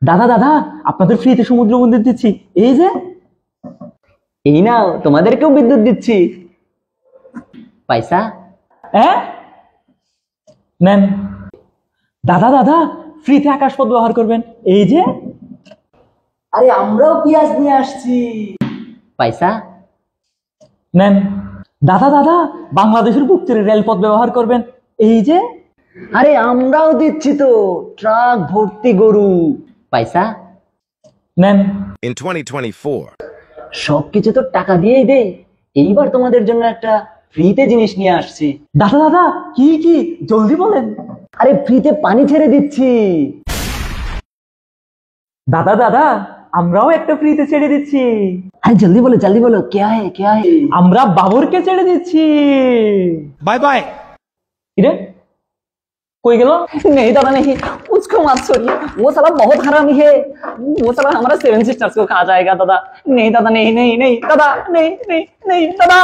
দাদা দাদা, আপনাদের ফ্রিতে সমুদ্র মন্দির দিচ্ছি, এই যে। এই নাও, তোমাদেরকেও বিদ্যুৎ দিচ্ছি। পয়সা? হ্যাঁ, নেন। দাদা দাদা, ফ্রিতে আকাশপথ ব্যবহার করবেন, এই যে। আরে আমরাও পেঁয়াজ নিয়ে আসছি। পয়সা? নেন। দাদা দাদা, বাংলাদেশের বুক চিরে রেলপথ ব্যবহার করবেন, এই যে। আরে আমরাও দিচ্ছি তো, ট্রাক ভর্তি গরু। পয়সা? নেন। In 2024, সবকিছু তো টাকা দিয়েই দে, এইবার তোমাদের জন্য একটা ফ্রিতে জিনিস নিয়ে আসছি। দাদা দাদা, কি কি জলদি বলেন। আরে ফ্রিতে পানি ছেড়ে দিচ্ছি। দাদা দাদা, আমরাও একটা ফ্রিতে ছেড়ে দিচ্ছি। আরে জলদি বলো, क्या है क्या है? আমরা বাবরকে ছেড়ে দিচ্ছি। bye bye. কিরে, কই গেল? नहीं दादा नहीं, उसको मत छोड़िए, वो साला बहुत हरामी है, वो साला हमारा सेवन सिस्टर्स को खा जाएगा दादा। नहीं दादा, नहीं नहीं नहीं दादा, नहीं नहीं नहीं दादा।